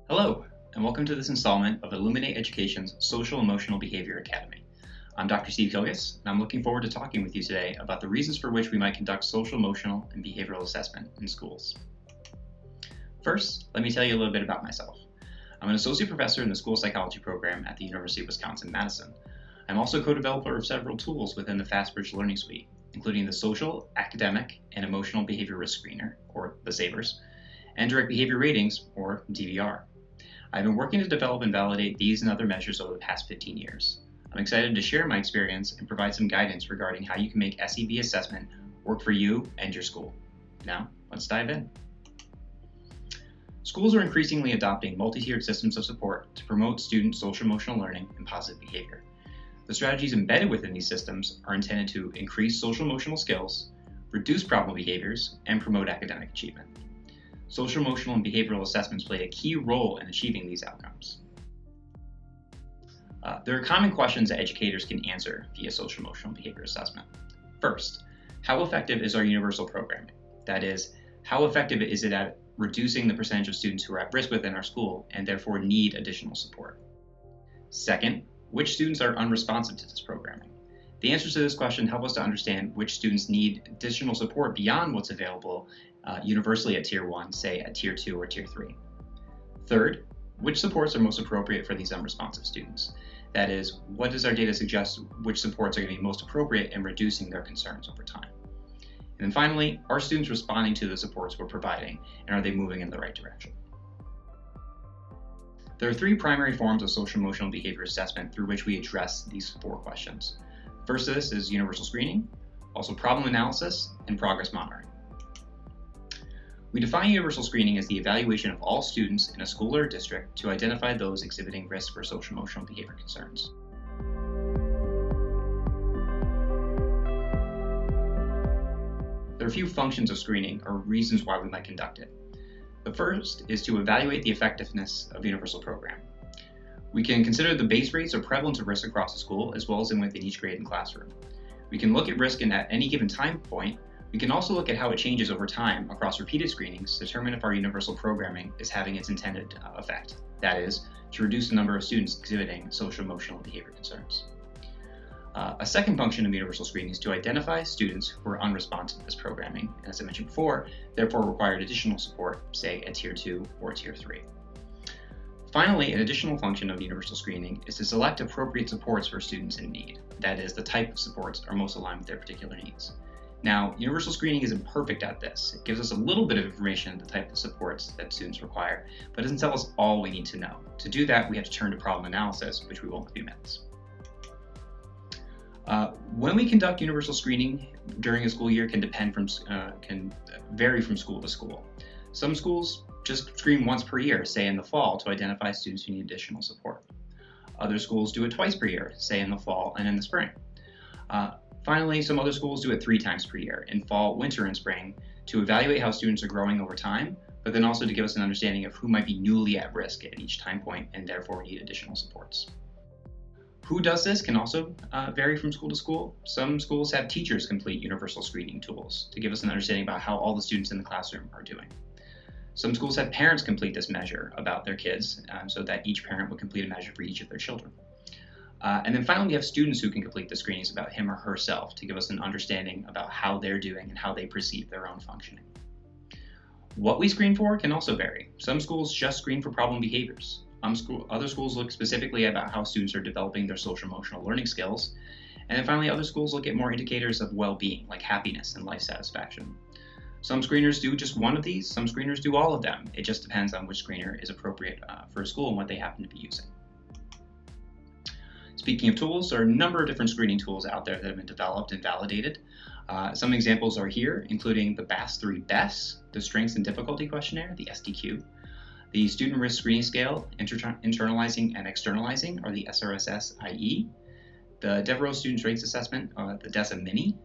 Hello, and welcome to this installment of Illuminate Education's Social Emotional Behavior Academy. I'm Dr. Steve Kilgus, and I'm looking forward to talking with you today about the reasons for which we might conduct social, emotional, and behavioral assessment in schools. First, let me tell you a little bit about myself. I'm an associate professor in the school psychology program at the University of Wisconsin-Madison. I'm also co-developer of several tools within the FastBridge Learning Suite, including the Social, Academic, and Emotional Behavior Risk Screener, or the SABRS, and Direct Behavior Ratings, or DBR. I've been working to develop and validate these and other measures over the past 15 years. I'm excited to share my experience and provide some guidance regarding how you can make SEB assessment work for you and your school. Now, let's dive in. Schools are increasingly adopting multi-tiered systems of support to promote student social-emotional learning and positive behavior. The strategies embedded within these systems are intended to increase social-emotional skills, reduce problem behaviors, and promote academic achievement. Social, emotional, and behavioral assessments play a key role in achieving these outcomes. There are common questions that educators can answer via social, emotional, and behavior assessment. First, how effective is our universal programming? That is, how effective is it at reducing the percentage of students who are at risk within our school and therefore need additional support? Second, which students are unresponsive to this programming? The answers to this question help us to understand which students need additional support beyond what's available universally at Tier 1, say at Tier 2 or Tier 3. Third, which supports are most appropriate for these unresponsive students? That is, what does our data suggest which supports are going to be most appropriate in reducing their concerns over time? And then finally, are students responding to the supports we're providing, and are they moving in the right direction? There are three primary forms of social emotional behavior assessment through which we address these four questions. First of this is universal screening, also problem analysis, and progress monitoring. We define universal screening as the evaluation of all students in a school or district to identify those exhibiting risk for social emotional behavior concerns. There are a few functions of screening or reasons why we might conduct it. The first is to evaluate the effectiveness of universal programming. We can consider the base rates or prevalence of risk across the school as well as within each grade and classroom. We can look at risk at any given time point. We can also look at how it changes over time across repeated screenings to determine if our universal programming is having its intended effect. That is, to reduce the number of students exhibiting social, emotional, and behavior concerns. A second function of universal screening is to identify students who are unresponsive to this programming, and as I mentioned before, therefore required additional support, say at Tier 2 or Tier 3. Finally, an additional function of universal screening is to select appropriate supports for students in need. That is, the type of supports are most aligned with their particular needs. Now, universal screening isn't perfect at this. It gives us a little bit of information on the type of supports that students require, but it doesn't tell us all we need to know. To do that, we have to turn to problem analysis, which we will in a few minutes. When we conduct universal screening during a school year can vary from school to school. Some schools just screen once per year, say in the fall, to identify students who need additional support. Other schools do it twice per year, say in the fall and in the spring. Finally, some other schools do it 3 times per year, in fall, winter, and spring, to evaluate how students are growing over time, but then also to give us an understanding of who might be newly at risk at each time point and therefore need additional supports. Who does this can also vary from school to school. Some schools have teachers complete universal screening tools to give us an understanding about how all the students in the classroom are doing. Some schools have parents complete this measure about their kids so that each parent would complete a measure for each of their children. And then finally, we have students who can complete the screenings about him or herself to give us an understanding about how they're doing and how they perceive their own functioning. What we screen for can also vary. Some schools just screen for problem behaviors. Other schools look specifically about how students are developing their social emotional learning skills. And then finally, other schools look at more indicators of well-being, like happiness and life satisfaction. Some screeners do just one of these, some screeners do all of them. It just depends on which screener is appropriate for a school and what they happen to be using. Speaking of tools, there are a number of different screening tools out there that have been developed and validated. Some examples are here, including the BAS-3 BESS, the Strengths and Difficulty Questionnaire, the SDQ, the Student Risk Screening Scale, Internalizing and Externalizing, or the SRSS-IE, the Devereaux Student Strengths Assessment, the DESA Mini,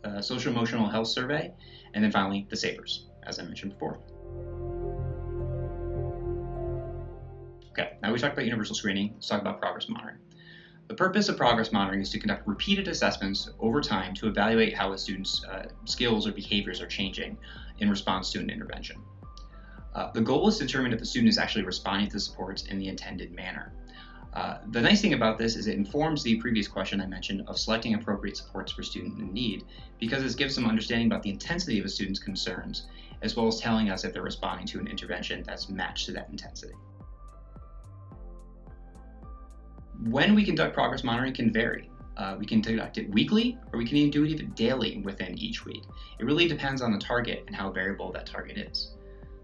the Social Emotional Health Survey, and then finally the SABRS, as I mentioned before. Okay, now we talked about universal screening, let's talk about progress monitoring. The purpose of progress monitoring is to conduct repeated assessments over time to evaluate how a student's skills or behaviors are changing in response to an intervention. The goal is to determine if the student is actually responding to the supports in the intended manner. The nice thing about this is it informs the previous question I mentioned of selecting appropriate supports for student in need, because it gives some understanding about the intensity of a student's concerns, as well as telling us if they're responding to an intervention that's matched to that intensity. When we conduct progress monitoring can vary. We can conduct it weekly, or we can even do it even daily within each week. It really depends on the target and how variable that target is.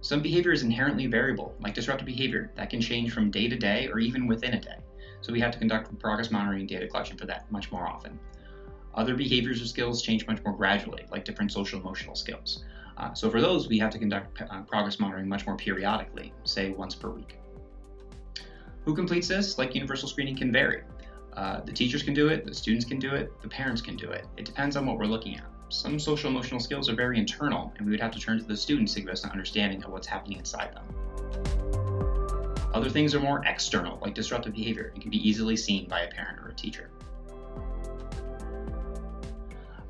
Some behavior is inherently variable, like disruptive behavior, that can change from day to day or even within a day. So we have to conduct progress monitoring and data collection for that much more often. Other behaviors or skills change much more gradually, like different social emotional skills. So for those, we have to conduct progress monitoring much more periodically, say once per week. Who completes this? Like universal screening, can vary. The teachers can do it, the students can do it, the parents can do it. It depends on what we're looking at. Some social emotional skills are very internal, and we would have to turn to the students to give us an understanding of what's happening inside them. Other things are more external, like disruptive behavior. It can be easily seen by a parent or a teacher.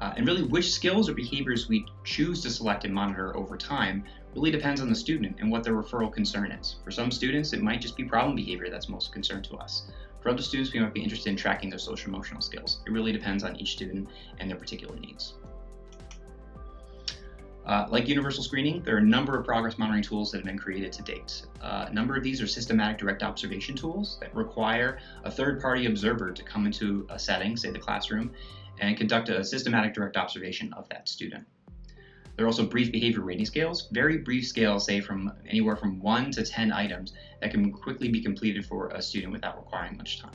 And really, which skills or behaviors we choose to select and monitor over time really depends on the student and what their referral concern is. For some students, it might just be problem behavior that's most concerned to us. For other students, we might be interested in tracking their social emotional skills. It really depends on each student and their particular needs. Like universal screening, there are a number of progress monitoring tools that have been created to date. A number of these are systematic direct observation tools that require a third-party observer to come into a setting, say the classroom, and conduct a systematic direct observation of that student. There are also brief behavior rating scales, very brief scales, say from anywhere from 1 to 10 items, that can quickly be completed for a student without requiring much time.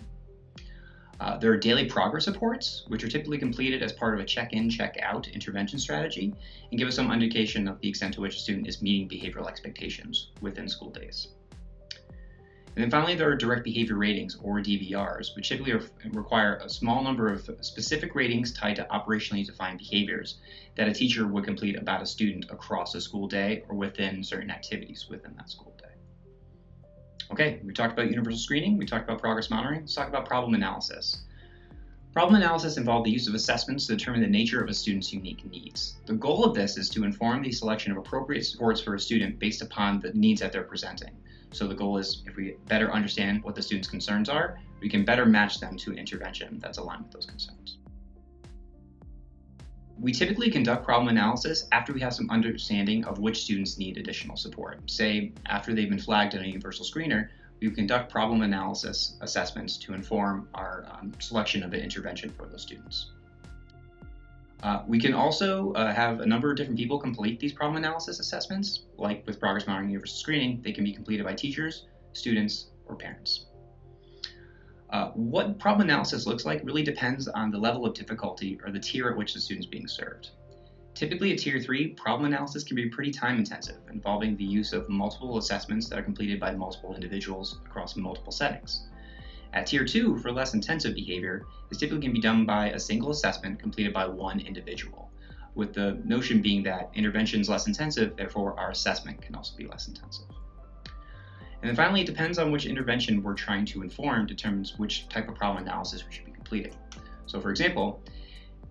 There are daily progress reports, which are typically completed as part of a check-in, check-out intervention strategy, and give us some indication of the extent to which a student is meeting behavioral expectations within school days. And then finally, there are direct behavior ratings, or DBRs, which typically require a small number of specific ratings tied to operationally defined behaviors that a teacher would complete about a student across a school day or within certain activities within that school day. Okay, we talked about universal screening, we talked about progress monitoring, let's talk about problem analysis. Problem analysis involves the use of assessments to determine the nature of a student's unique needs. The goal of this is to inform the selection of appropriate supports for a student based upon the needs that they're presenting. So the goal is, if we better understand what the student's concerns are, we can better match them to an intervention that's aligned with those concerns. We typically conduct problem analysis after we have some understanding of which students need additional support. Say, after they've been flagged in a universal screener, we conduct problem analysis assessments to inform our selection of an intervention for those students. We can also have a number of different people complete these problem analysis assessments. Like with progress monitoring and universal screening, they can be completed by teachers, students, or parents. What problem analysis looks like really depends on the level of difficulty or the tier at which the student is being served. Typically at Tier 3, problem analysis can be pretty time intensive, involving the use of multiple assessments that are completed by multiple individuals across multiple settings. At Tier 2, for less intensive behavior, this typically can be done by a single assessment completed by one individual, with the notion being that intervention is less intensive, therefore our assessment can also be less intensive. And then finally, it depends on which intervention we're trying to inform, determines which type of problem analysis we should be completing. So for example,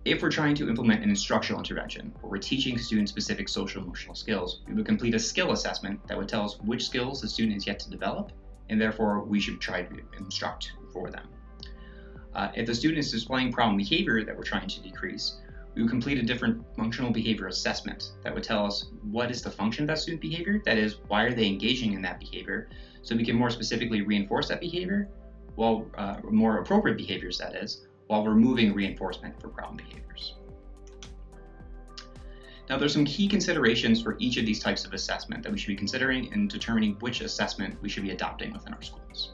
if we're trying to implement an instructional intervention where we're teaching students specific social emotional skills, we would complete a skill assessment that would tell us which skills the student is yet to develop, and therefore we should try to instruct for them. If the student is displaying problem behavior that we're trying to decrease, we would complete a different functional behavior assessment that would tell us what is the function of that student behavior, that is, why are they engaging in that behavior, so we can more specifically reinforce that behavior, while more appropriate behaviors, that is, while removing reinforcement for problem behaviors. Now, there's some key considerations for each of these types of assessment that we should be considering in determining which assessment we should be adopting within our schools.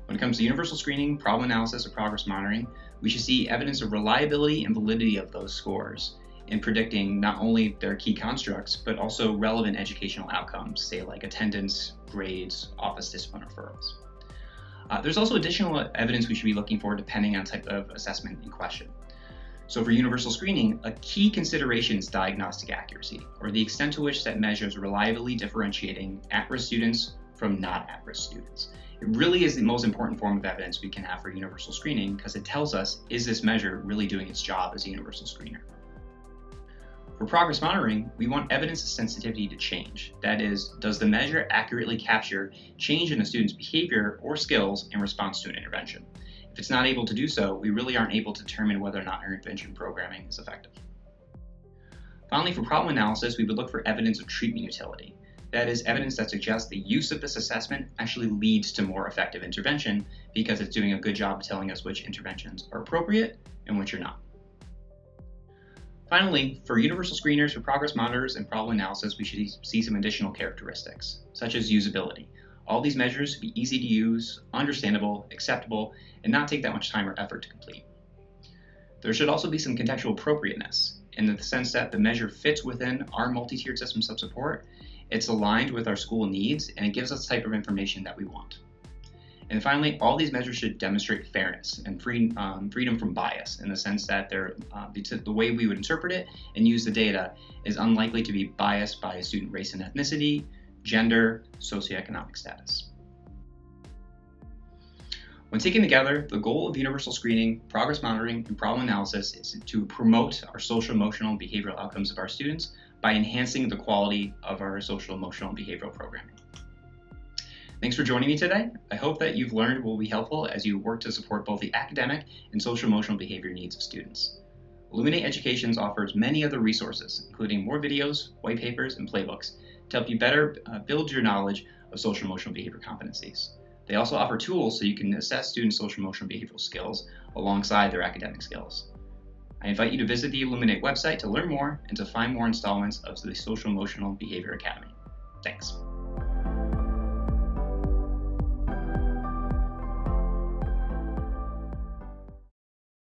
When it comes to universal screening, problem analysis, or progress monitoring, we should see evidence of reliability and validity of those scores in predicting not only their key constructs, but also relevant educational outcomes, say like attendance, grades, office discipline referrals. There's also additional evidence we should be looking for depending on type of assessment in question. So for universal screening, a key consideration is diagnostic accuracy, or the extent to which that measures reliably differentiating at-risk students from not at-risk students. It really is the most important form of evidence we can have for universal screening because it tells us, is this measure really doing its job as a universal screener? For progress monitoring, we want evidence of sensitivity to change. That is, does the measure accurately capture change in a student's behavior or skills in response to an intervention? If it's not able to do so, we really aren't able to determine whether or not our intervention programming is effective. Finally, for problem analysis, we would look for evidence of treatment utility. That is, evidence that suggests the use of this assessment actually leads to more effective intervention because it's doing a good job of telling us which interventions are appropriate and which are not. Finally, for universal screeners, for progress monitors, and problem analysis, we should see some additional characteristics, such as usability. All these measures should be easy to use, understandable, acceptable, and not take that much time or effort to complete. There should also be some contextual appropriateness, in the sense that the measure fits within our multi-tiered systems of support, it's aligned with our school needs, and it gives us the type of information that we want. And finally, all these measures should demonstrate fairness and freedom from bias, in the sense that the way we would interpret it and use the data is unlikely to be biased by student race and ethnicity, gender, socioeconomic status. When taken together, the goal of universal screening, progress monitoring, and problem analysis is to promote our social, emotional, and behavioral outcomes of our students by enhancing the quality of our social, emotional, and behavioral programming. Thanks for joining me today. I hope that you've learned what will be helpful as you work to support both the academic and social, emotional, behavior needs of students. Illuminate Education offers many other resources, including more videos, white papers, and playbooks to help you better build your knowledge of social, emotional, behavior competencies. They also offer tools so you can assess students' social, emotional, behavioral skills alongside their academic skills. I invite you to visit the Illuminate website to learn more and to find more installments of the Social, Emotional, Behavior Academy. Thanks.